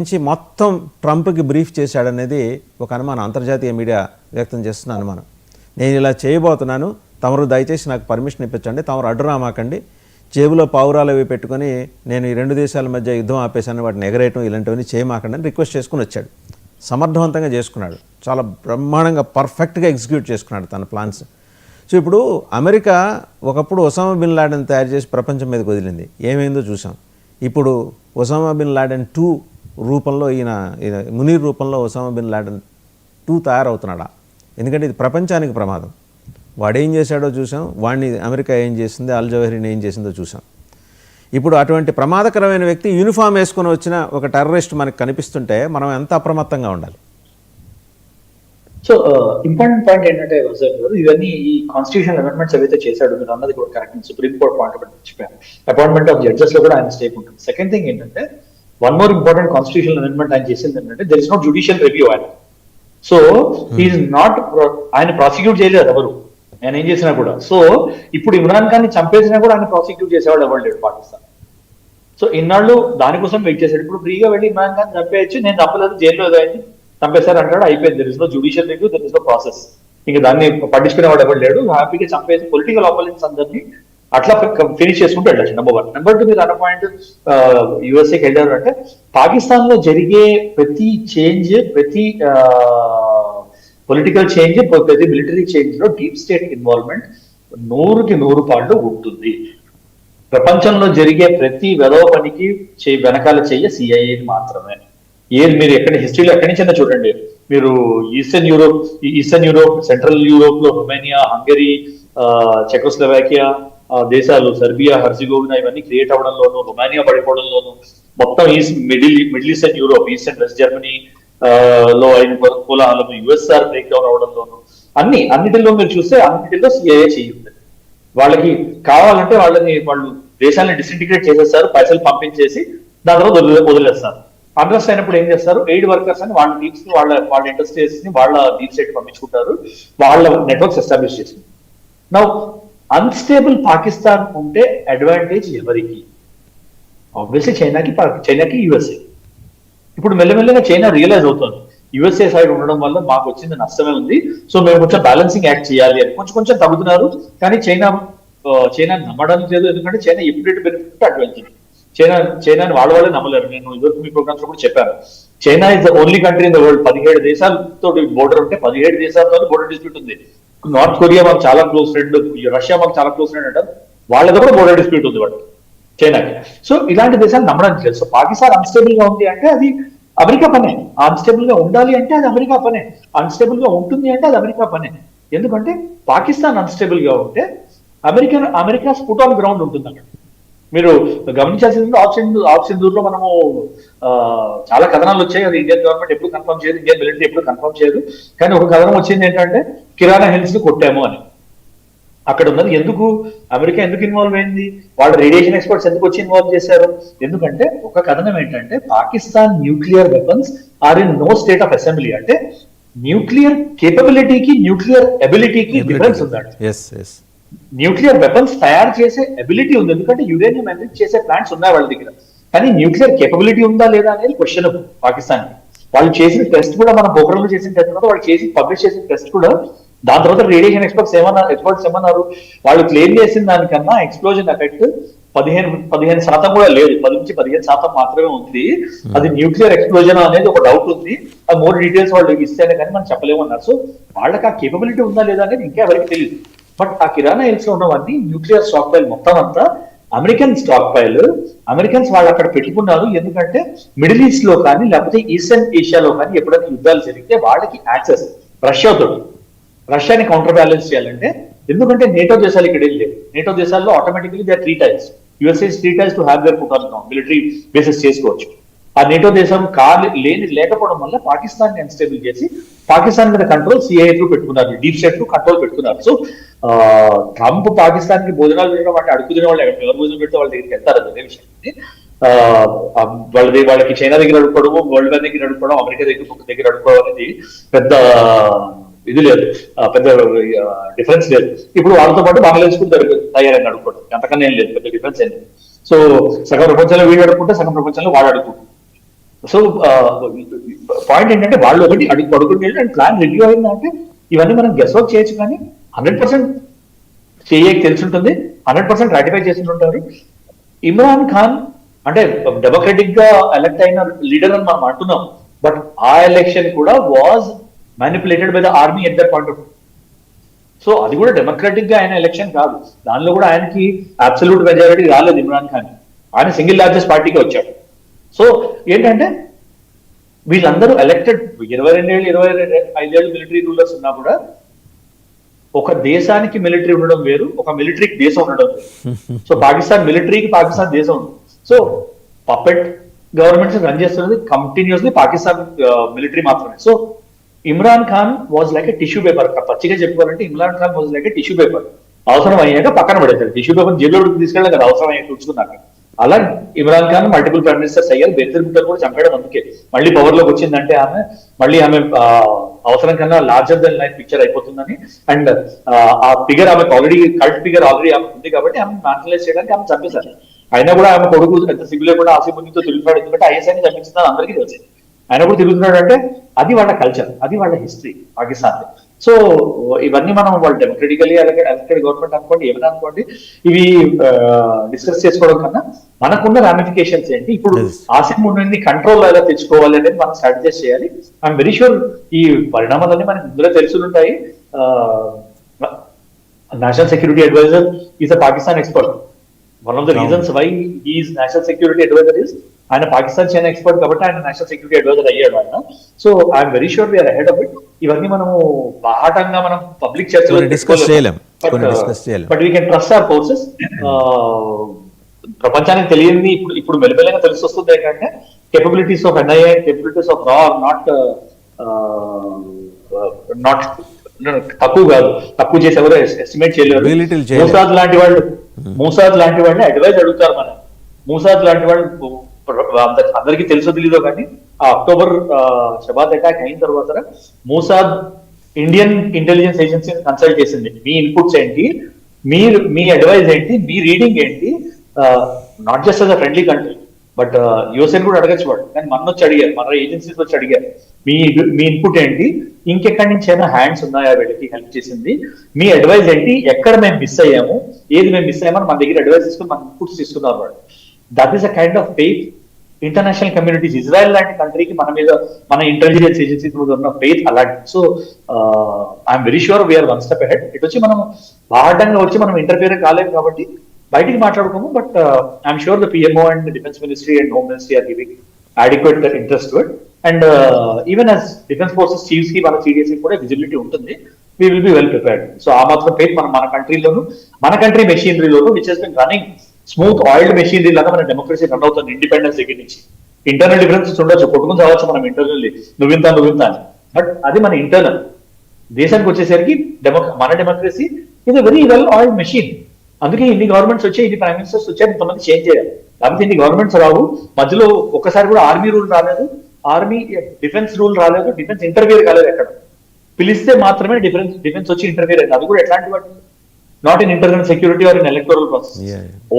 నుంచి మొత్తం ట్రంప్కి బ్రీఫ్ చేశాడనేది ఒక అనుమానం, అంతర్జాతీయ మీడియా వ్యక్తం చేస్తున్న అనుమానం. నేను ఇలా చేయబోతున్నాను, తమరు దయచేసి నాకు పర్మిషన్ ఇప్పించండి, తమరు అడ్డురామాకండి, జేబులో పావురాలు అవి పెట్టుకొని నేను ఈ రెండు దేశాల మధ్య యుద్ధం ఆపేశాను, వాటిని ఎగరేయటం ఇలాంటివన్నీ చేయమాకండి అని రిక్వెస్ట్ చేసుకుని వచ్చాడు. సమర్థవంతంగా చేసుకున్నాడు, చాలా బ్రహ్మాండంగా పర్ఫెక్ట్గా ఎగ్జిక్యూట్ చేసుకున్నాడు తన ప్లాన్స్. సో ఇప్పుడు అమెరికా ఒకప్పుడు ఒసామా బిన్ లాడెన్ తయారు చేసి ప్రపంచం మీదకి వదిలింది, ఏమైందో చూసాం. ఇప్పుడు ఒసామా బిన్ లాడెన్ 2 రూపంలో ఈయన మునీర్ రూపంలో ఒసామా బిన్ లాడెన్ 2 తయారవుతున్నాడా? ఎందుకంటే ఇది ప్రపంచానికి ప్రమాదం. వాడేం చేశాడో చూసాం, వాడిని అమెరికా ఏం చేసింది, అల్ జవహరీని ఏం చేసిందో చూసాం. ఇప్పుడు అటువంటి ప్రమాదకరమైన వ్యక్తి యూనిఫామ్ వేసుకొని వచ్చిన ఒక టెర్రరిస్ట్ మనకు కనిపిస్తుంటే మనం ఎంత అప్రమత్తంగా ఉండాలి? సో ఇంపార్టెంట్ పాయింట్ ఏంటంటే ఇవన్నీ ఈ కాన్స్టిట్యూషన్ అమెండ్మెంట్స్ ఏవైతే చేశాడు, మీరు అన్నది కూడా కరెక్ట్. సుప్రీం కోర్ట్ పాయింట్ ఒకటి చెప్పాను, అపాయింట్మెంట్ ఆఫ్ జడ్జెస్ లో కూడా ఆయన స్టేక్ ఉంటుంది. సెకండ్ థింగ్ ఏంటంటే one more important constitution amendment ఆయన చేసింది ఏంటంటే there is no judicial review. ఆయన సో హీఈస్ నాట్, ఆయన ప్రాసిక్యూట్ చేయలేదు ఎవరు, ఆయన ఏం చేసినా కూడా. సో ఇప్పుడు ఇమ్రాన్ ఖాన్ ని చంపేసినా కూడా ఆయన ప్రాసిక్యూట్ చేసేవాడు ఎవరు లేడు పాకిస్తాన్. సో ఇన్నాళ్ళు దానికోసం వెయిట్ చేశాడు. ఇప్పుడు ఫ్రీగా వెళ్ళి ఇమ్రాన్ ఖాన్ చంపేయచ్చు, నేను చంపలేదు, జైల్లో అయింది, చంపేశారు అంటాడు, అయిపోయింది. There is no judicial review, there is no process. ఇంకా దాన్ని పట్టించుకునేవాడు ఎవరు లేడు. హ్యాపీగా చంపేసి పొలిటికల్ ఆపోనెంట్స్ అందరినీ అట్లా ఫినిష్ చేసుకుంటూ వెళ్ళచ్చు. నెంబర్ 1. నెంబర్ 2, మీరు అన్న పాయింట్ యుఎస్ఏకి వెళ్ళారు అంటే పాకిస్తాన్ లో జరిగే ప్రతి చేంజ్, ప్రతి పొలిటికల్ చేంజ్, ప్రతి మిలిటరీ చేంజ్ లో డీప్ స్టేట్ ఇన్వాల్వ్మెంట్ 100కి 100 పాళ్ళు ఉంటుంది. ప్రపంచంలో జరిగే ప్రతి వెధవ పనికి వెనకాల చెయ్య సిఐఏ మాత్రమే. ఏది మీరు హిస్టరీలో ఎక్కడి నుంచైనా చూడండి, మీరు ఈస్టర్న్ యూరోప్, సెంట్రల్ యూరోప్ లో రొమేనియా, హంగరీ, చెకోస్లోవాకియా దేశాలు, సెర్బియా, హెర్జిగోవినా ఇవన్నీ క్రియేట్ అవడంలోను, రొమానియా పడిపోవడంలోను, మొత్తం middle eastern Europe, east and west Germany లో అయిన కోలాహలం, యుఎస్ఆర్ బ్రేక్ డౌన్ అవడంలోను, అన్నిటిలో మీరు చూస్తే అన్నిటిలో సిఐఏ చేయండి. వాళ్ళకి కావాలంటే వాళ్ళు దేశాన్ని డిసింటిగ్రేట్ చేసేస్తారు, పైసలు పంపించేసి దాని తర్వాత వదిలేస్తారు. అడ్రస్ అయినప్పుడు ఏం చేస్తారు, ఎయిడ్ వర్కర్స్ అని వాళ్ళ టీమ్స్ ని, వాళ్ళ ఇండస్ట్రీస్ ని వాళ్ళ డీప్ స్టేట్ పంపించుకుంటారు, వాళ్ళ నెట్వర్క్స్ ఎస్టాబ్లిష్ చేసుకుంటారు. నౌ అన్స్టేబుల్ పాకిస్తాన్ ఉంటే అడ్వాంటేజ్ ఎవరికి? ఆబ్వియస్లీ చైనాకి యుఎస్ఏ. ఇప్పుడు మెల్లమెల్లగా చైనా రియలైజ్ అవుతుంది, యుఎస్ఏ సైడ్ ఉండడం వల్ల మాకు వచ్చింది నష్టమే ఉంది, సో మేము కొంచెం బ్యాలెన్సింగ్ యాక్ట్ చేయాలి అని కొంచెం తగ్గుతున్నారు. కానీ చైనా నమ్మడానికి లేదు, ఎందుకంటే చైనా ఎప్పుడు బెనిఫిట్ అడ్వాంటేజ్. చైనాని వాళ్ళే నమ్మలేరు. నేను ఇదివరకు మీ ప్రోగ్రామ్స్ లో కూడా చెప్పాను, China is the only country in the world 17 దేశాలతో బోర్డర్ ఉంటే 17 దేశాలతో బోర్డర్ డిస్ప్యూట్ ఉంది. నార్త్ కొరియా మాకు చాలా క్లోజ్ ఫ్రెండ్, రష్యా మాకు చాలా క్లోజ్ ఫ్రెండ్ అంటారు, వాళ్ళతో కూడా బోర్డర్ డిస్ప్యూట్ ఉంది వాళ్ళకి, చైనాకి. సో ఇలాంటి దేశాలు నమ్మడానికి లేదు. సో పాకిస్తాన్ అన్స్టేబుల్ గా ఉంది అంటే అది అమెరికా పనే, అన్స్టేబుల్ గా ఉండాలి అంటే అది అమెరికా పనే, అన్స్టేబుల్ గా ఉంటుంది అంటే అది అమెరికా పనే. ఎందుకంటే పాకిస్తాన్ అన్స్టేబుల్ గా ఉంటే అమెరికా ఫుట్ ఆన్ గ్రౌండ్ ఉంటుంది అక్కడ. మీరు గమనించాల్సింది ఆప్షన్ దూరంలో మనము చాలా కథనాలు వచ్చాయి, అది ఇండియన్ గవర్నమెంట్ ఎప్పుడు కన్ఫర్మ్ చేయదు, ఇండియన్ మిలిటరీ ఎప్పుడు కన్ఫర్మ్ చేయదు. కానీ ఒక కథనం వచ్చింది ఏంటంటే కిరాణా హిల్స్ ని కొట్టాము అని. అక్కడ ఉన్నది అమెరికా ఎందుకు ఇన్వాల్వ్ అయింది, వాళ్ళ రేడియేషన్ ఎక్స్పర్ట్స్ ఎందుకు వచ్చి ఇన్వాల్వ్ చేశారు? ఎందుకంటే ఒక కథనం ఏంటంటే Pakistan nuclear weapons are in no state of assembly. అంటే న్యూక్లియర్ కేపబిలిటీకి, న్యూక్లియర్ ఎబిలిటీకి డిఫరెన్స్ ఉందండి. న్యూక్లియర్ వెపన్స్ తయారు చేసే ఎబిలిటీ ఉంది, ఎందుకంటే యురేనియం ఎన్రిచ్ చేసే ప్లాంట్స్ ఉన్నాయి వాళ్ళ దగ్గర. కానీ న్యూక్లియర్ కేపబిలిటీ ఉందా లేదా అనేది క్వశ్చన్ పాకిస్తాన్. వాళ్ళు చేసిన టెస్ట్ కూడా, మన పోఖరణలో చేసిన టెస్ట్ కూడా, వాళ్ళు పబ్లిష్ చేసిన టెస్ట్ కూడా, దాని తర్వాత రేడియేషన్ ఎక్స్పర్ట్స్ ఏమన్నారు, వాళ్ళు క్లెయిమ్ చేసిన దానికన్నా ఎక్స్ప్లోజన్ ఎఫెక్ట్ 15% కూడా లేదు, 10 నుంచి 15% మాత్రమే ఉంది. అది న్యూక్లియర్ ఎక్స్ప్లోజన్ అనేది ఒక డౌట్ ఉంది, ఆ మోర్ డీటెయిల్స్ వాళ్ళు ఇస్తేనే కానీ మనం చెప్పలేమన్నారు. సో వాళ్ళకి ఆ కేపబిలిటీ ఉందా లేదా అనేది ఇంకా ఎవరికి తెలియదు. బట్ ఆ కిరాణా హిల్స్ లో ఉన్నవన్నీ న్యూక్లియర్ స్టాక్ పైల్ మొత్తం అంతా అమెరికన్ స్టాక్ పైల్. అమెరికన్స్ వాళ్ళు అక్కడ పెట్టుకున్నారు, ఎందుకంటే మిడిల్ ఈస్ట్ లో కానీ లేకపోతే ఈస్టర్న్ ఏషియాలో కానీ ఎప్పుడైనా యుద్ధాలు జరిగితే వాళ్ళకి యాక్సెస్ రష్యాని కౌంటర్ బ్యాలెన్స్ చేయాలంటే. ఎందుకంటే నేటో దేశాలు ఇక్కడ ఏం లేవు, నేటో దేశాల్లో automatically they are 3 tiers, USA 3 tiers to have their foot on ground, military bases చేసుకోవచ్చు. ఆ నేటో దేశం లేకపోవడం వల్ల పాకిస్తాన్ ని అన్స్టేబుల్ చేసి పాకిస్తాన్ మీద కంట్రోల్ సిఐఏ త్రూ పెట్టుకున్నారు, డీప్ స్టేట్ త్రూ కంట్రోల్ పెట్టుకున్నారు. సో ట్రంప్ పాకిస్తాన్ కి భోజనాలు పెట్టడం అంటే అడుగుతున్న వాళ్ళు ఎవరు భోజనం పెడితే వాళ్ళ దగ్గరికి వెళ్తారు, అదే విషయం. వాళ్ళకి చైనా దగ్గర అడుక్కోవడం, వరల్డ్ బ్యాంక్ దగ్గర అడుక్కోవడం, అమెరికా దగ్గర అడుక్కోవడం అనేది పెద్ద ఇది లేదు, పెద్ద డిఫరెన్స్ లేదు. ఇప్పుడు వాళ్ళతో పాటు బంగ్లాదేశ్ కూడా తయారైంది అడుక్కోవడం, అంతకన్నా ఏం లేదు, పెద్ద డిఫరెన్స్ ఏం లేదు. సో సగం ప్రపంచంలో వీడు అడుక్కుంటే సగం ప్రపంచంలో వాడు అడుక్కుంటారు. సో పాయింట్ ఏంటంటే వాళ్ళు ఒకటి అడుగు పడుకుని వెళ్ళి అండ్ ప్లాన్ రివ్యూ అయిందంటే ఇవన్నీ మనం గెస్ వర్క్ చేయొచ్చు, కానీ 100% చేయకి తెలిసి ఉంటుంది, 100% రాటిఫై చేసి ఉంటారు. ఇమ్రాన్ ఖాన్ అంటే డెమోక్రటిక్ గా ఎలక్ట్ అయిన లీడర్ అని మనం అంటున్నాం, బట్ ఆ ఎలక్షన్ కూడా was manipulated by the army at that point of. So అది కూడా డెమోక్రటిక్ గా ఆయన ఎలక్షన్ కాదు, దానిలో కూడా ఆయనకి అబ్సల్యూట్ మెజారిటీ రాలేదు ఇమ్రాన్ ఖాన్, ఆయన సింగిల్ లార్జెస్ట్ పార్టీకి వచ్చాడు. సో ఏంటంటే వీళ్ళందరూ ఎలక్టెడ్ 22 ఏళ్ళు 25 ఏళ్ళు మిలిటరీ రూలర్స్ ఉన్నా కూడా ఒక దేశానికి మిలిటరీ ఉండడం వేరు, ఒక మిలిటరీకి దేశం ఉండడం వేరు. సో పాకిస్తాన్ మిలిటరీకి పాకిస్తాన్ దేశం ఉంది. సో పపెట్ గవర్నమెంట్స్ రన్ చేస్తున్నది కంటిన్యూస్లీ పాకిస్తాన్ మిలిటరీ మాత్రమే. So Imran Khan was like a tissue paper, పచ్చిగా చెప్పుకోవాలంటే Imran Khan was like a tissue paper. అవసరం అయ్యాక పక్కన పడేస్తారు, టిష్యూ పేపర్ జేబులో తీసుకెళ్ళాలి కదా అవసరం అయ్యాక చూసుకున్నాక. అలా Imran Khan multiple prime ministers అయ్యారు, బెంజర్ భుట్టో కూడా చంపడం అందుకే. మళ్ళీ పవర్ లోకి వచ్చిందంటే ఆమె అవసరం కన్నా లార్జర్ దెన్ లైఫ్ పిక్చర్ అయిపోతుందని, అండ్ ఆ ఫిగర్ ఆమెకు ఆల్రెడీ కల్ట్ ఫిగర్ ఆల్రెడీ ఆమె ఉంది కాబట్టి ఆమె నాషనలైజ్ చేయడానికి ఆమె చంపేశారు. అయినా కూడా ఆమె కొడుకు ఎంత సిగ్గు లేకుండా ఆసిబుద్ధితో తిరుగుతున్నాడు, ఎందుకంటే ఐఎస్ఐని చంపించిందని అందరికీ తెలుసు. ఆయన కూడా తిరుగుతున్నాడు అంటే అది వాళ్ళ కల్చర్, అది వాళ్ళ హిస్టరీ పాకిస్తాన్. సో ఇవన్నీ మనం వాళ్ళు డెమోక్రటికలీ ఎలక్టెడ్ గవర్నమెంట్ అనుకోండి, ఏమైనా అనుకోండి, ఇవి డిస్కస్ చేసుకోవడం కన్నా మనకున్న రామిఫికేషన్స్ ఏంటి, ఇప్పుడు ఆసిమ్ ఉన్నది కంట్రోల్ ఎలా తెచ్చుకోవాలి అనేది మనం స్ట్రాటజైజ్ చేయాలి. ఐఎమ్ వెరీ షూర్ ఈ పరిణామాలన్నీ మనకి ముందులో తెలుసుంటాయి. National security adviser is a Pakistan expert. One of the reasons why is national security adviser is ఆయన పాకిస్తాన్ చైనా ఎక్స్పర్ట్ కాబట్టి ఆయన నేషనల్ సెక్యూరిటీ అడ్వైజర్ అయ్యాడు ఆయన. So I'm very sure we're ahead of it. ఇవన్నీ మనము బాహటంగా మనం పబ్లిక్ చర్చలో డిస్కస్ చేయలేం, but we can trust our forces. ప్రపంచానికి తెలియని ఇప్పుడు మెల్లమెల్లగా తెలిసి వస్తుంది ఏంటంటే capabilities of NIA, capabilities of రా నాట్ తక్కువ కాదు, తక్కువ చేసి ఎవరు ఎస్టిమేట్ చేయలేరు. మూసాద్ లాంటి వాళ్ళని అడ్వైజ్ అడుగుతారు మనం. మూసాద్ లాంటి వాళ్ళు అందరికీ తెలుసో తెలీదో కానీ ఆ అక్టోబర్ షబాద్ అటాక్ అయిన తర్వాత మూసాద్ ఇండియన్ ఇంటెలిజెన్స్ ఏజెన్సీని కన్సల్ట్ చేసింది. మీ ఇన్పుట్స్ ఏంటి, మీ అడ్వైజ్ ఏంటి, మీ రీడింగ్ ఏంటి, not just as a friendly country but USA కూడా అడగచ్చు వాడు. కానీ మన వచ్చి అడిగారు, మన ఏజెన్సీస్ వచ్చి అడిగారు మీ ఇన్పుట్ ఏంటి, ఇంకెక్కడి నుంచి అయినా హ్యాండ్స్ ఉన్నాయా వీళ్ళకి హెల్ప్ చేసింది, మీ అడ్వైజ్ ఏంటి, ఎక్కడ మేము మిస్ అయ్యాము, ఏది మేము మిస్ అయ్యామని మన దగ్గర అడ్వైజ్ తీసుకుని మన ఇన్పుట్స్ తీసుకున్నారు వాడు. That is a kind of faith international communities, Israel లాంటి కంట్రీకి మన మీద మన ఇంటెలిజెన్స్ ఏజెన్సీస్ మీద ఉన్న ఫెయిత్ అలాంటి. So I'm very sure we're one step ahead. ఇటు వచ్చి మనం బాహటంగా వచ్చి మనం ఇంటర్ఫియర్ కాలేము కాబట్టి బయటికి మాట్లాడుకోము, but I'm sure the PMO and defence ministry and home ministry are giving adequate interest to it, and even as defense forces chiefs ki మన CDC కూడా విజిబిలిటీ ఉంటుంది, we will be well prepared. So ఆ మాత్రం faith మన కంట్రీలోను, మన country మెషినరీలోను which has been running smooth oiled machinery లాగా మన డెమోక్రసీ రన్ అవుతుంది ఇండిపెండెన్స్ దగ్గర నుంచి. ఇంటర్నల్ డిఫరెన్సెస్ ఉండొచ్చు, కొట్టుకుని రావచ్చు మనం ఇంటర్నల్లీ, నువ్వింత అని, బట్ అది మన ఇంటర్నల్. దేశానికి వచ్చేసరికి మన డెమోక్రసీ ఇది వెరీ వెల్ ఆయిల్డ్ మెషిన్. అందుకే ఇన్ని గవర్నమెంట్స్ వచ్చాయి, ఇన్ని ప్రైమ్ మినిస్టర్స్ వచ్చాయి, ఇంతమంది చేంజ్ చేయాలి. లేకపోతే ఇన్ని గవర్నమెంట్స్ రావు. మధ్యలో ఒక్కసారి కూడా ఆర్మీ రూల్ రాలేదు, ఆర్మీ డిఫెన్స్ రూల్ రాలేదు, డిఫెన్స్ ఇంటర్వ్యూర్ కాలేదు. ఎక్కడ పిలిస్తే మాత్రమే డిఫెన్స్ వచ్చి ఇంటర్వ్యూర్ అయింది. అది కూడా ఎట్లాంటి వాటి, not in internal security or in electoral process,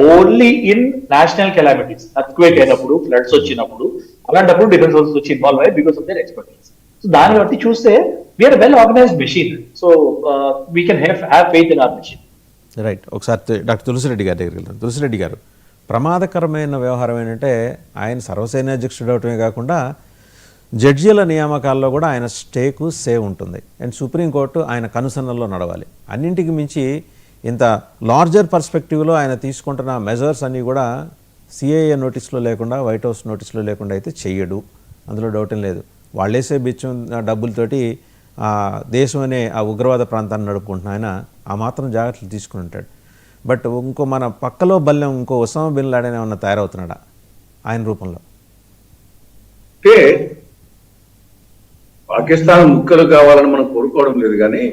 only in national calamities, earthquake అయినప్పుడు, ఫ్లడ్స్ వచ్చినప్పుడు, అలాంటప్పుడు డిఫెన్స్ ఫోర్సెస్ వచ్చి ఇన్వాల్వ్ అయ్యాయి because of their expertise. So దాన్ని బట్టి చూస్తే we're well organised machine. So we can have faith in our machine. Right. ఒకసారి doctor Tulasi Reddy గారి దగ్గరికి వెళ్తాం. తులసిరెడ్డి గారు, ప్రమాదకరమైన వ్యవహారం ఏంటంటే ఆయన సర్వసైన్యాధ్యక్షుడు అవటమే కాకుండా జడ్జీల నియామకాల్లో కూడా ఆయన స్టేకు సేవ్ ఉంటుంది, అండ్ సుప్రీంకోర్టు ఆయన కనుసన్నల్లో నడవాలి. అన్నింటికి మించి ఇంత లార్జర్ పర్స్పెక్టివ్లో ఆయన తీసుకుంటున్న మెజర్స్ అన్నీ కూడా సిఐఏ నోటీస్లో లేకుండా, వైట్ హౌస్ నోటీస్లో లేకుండా అయితే చెయ్యడు, అందులో డౌట్ లేదు. వాళ్ళేసే బిచ్చం డబ్బులతోటి దేశం అనే ఆ ఉగ్రవాద ప్రాంతాన్ని నడుపుకుంటున్న ఆయన ఆ మాత్రం జాగ్రత్తలు తీసుకుని ఉంటాడు. బట్ ఇంకో మన పక్కలో బల్లెం ఇంకో ఒసామా బిన్ లాడెన్ ఏమన్నా తయారవుతున్నాడా ఆయన రూపంలో? అంటే పాకిస్తాన్ ముక్కలు కావాలని మనం కోరుకోవడం లేదు, కానీ